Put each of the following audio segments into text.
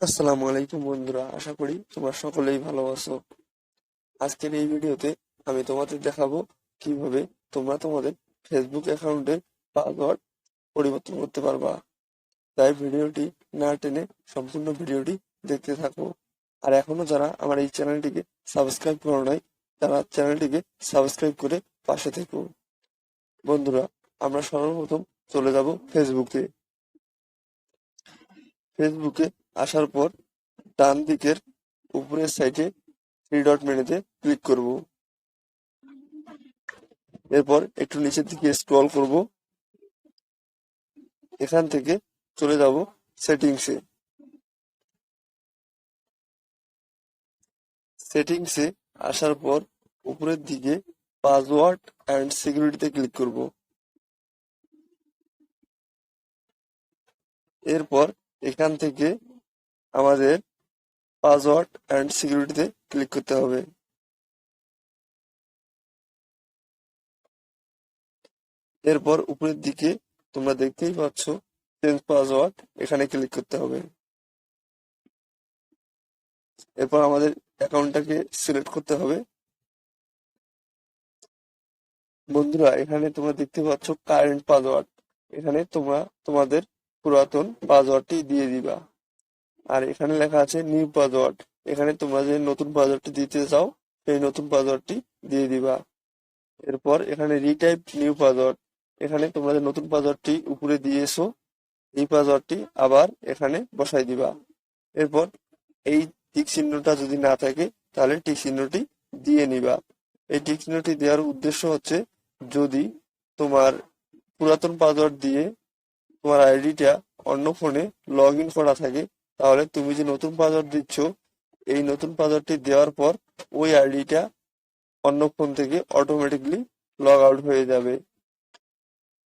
আসসালামু আলাইকুম বন্ধুরা, আশা করি তোমরা সকলেই ভালো আছো। আজকের এই ভিডিওতে আমি তোমাদের দেখাবো কিভাবে তোমরা তোমাদের ফেসবুক অ্যাকাউন্টের পাসওয়ার্ড পরিবর্তন করতে পারবা। তাই ভিডিওটি না টেনে সম্পূর্ণ ভিডিওটি দেখতে থাকো। আর এখনো যারা আমার এই চ্যানেলটিকে সাবস্ক্রাইব করো নাই, তারা চ্যানেলটিকে সাবস্ক্রাইব করে পাশে থেকো। বন্ধুরা, আমরা সর্বপ্রথম চলে যাব ফেসবুকে। ফেসবুকে আসার পর ডান দিকের উপরের সাইডে থ্রি ডট মেনুতে ক্লিক করব। এরপর একটু নিচের দিকে স্ক্রল করব। এখান থেকে চলে যাব সেটিংসে। সেটিংসে আসার পর উপরের দিকে পাসওয়ার্ড অ্যান্ড সিকিউরিটিতে ক্লিক করব। এরপর এখান থেকে আমাদের পাসওয়ার্ড অ্যান্ড সিকিউরিটিতে ক্লিক করতে হবে। এরপর উপরের দিকে তোমরা দেখতেই পাচ্ছ চেঞ্জ পাসওয়ার্ড, এখানে ক্লিক করতে হবে। এরপর আমাদের অ্যাকাউন্টটাকে সিলেক্ট করতে হবে। বন্ধুরা, এখানে তোমরা দেখতে পাচ্ছ কারেন্ট পাসওয়ার্ড, এখানে তোমরা তোমাদের পুরাতন পাসওয়ার্ডটি দিয়ে দিবা। আর এখানে লেখা আছে নিউ পাসওয়ার্ড, এখানে তোমরা যে নতুন পাসওয়ার্ডটি দিতে চাও সেই নতুন পাসওয়ার্ডটি দিয়ে দিবা। এরপর এখানে রিটাইপ নিউ পাসওয়ার্ড, এখানে তোমরা যে নতুন পাসওয়ার্ডটি উপরে দিয়েছো এই পাসওয়ার্ডটি আবার এখানে বসাই দিবা। এরপর এই টিক চিহ্নটা যদি না থাকে তাহলে টিক চিহ্নটি দিয়ে নিবা। এই টিক চিহ্নটি দেওয়ার উদ্দেশ্য হচ্ছে, যদি তোমার পুরাতন পাসওয়ার্ড দিয়ে তোমার আইডিটা অন্য ফোনে লগ ইন করা থাকে, তাহলে তুমি যে নতুন পাসওয়ার্ড দিচ্ছ এই নতুন পাসওয়ার্ডটি দেওয়ার পর ওই আইডিটা অন্য ফোন থেকে অটোমেটিকলি লগ আউট হয়ে যাবে।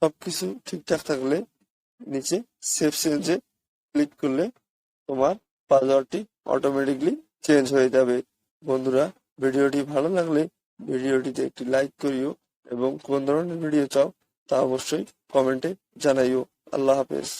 সবকিছু ঠিকঠাক থাকলে নিচে সেভ চেঞ্জে ক্লিক করলে তোমার পাসওয়ার্ডটি অটোমেটিকলি চেঞ্জ হয়ে যাবে। বন্ধুরা, ভিডিওটি ভালো লাগলে ভিডিওটিতে একটি লাইক করিও এবং কোন ধরনের ভিডিও চাও তা অবশ্যই কমেন্টে জানাইও। আল্লাহ হাফেজ।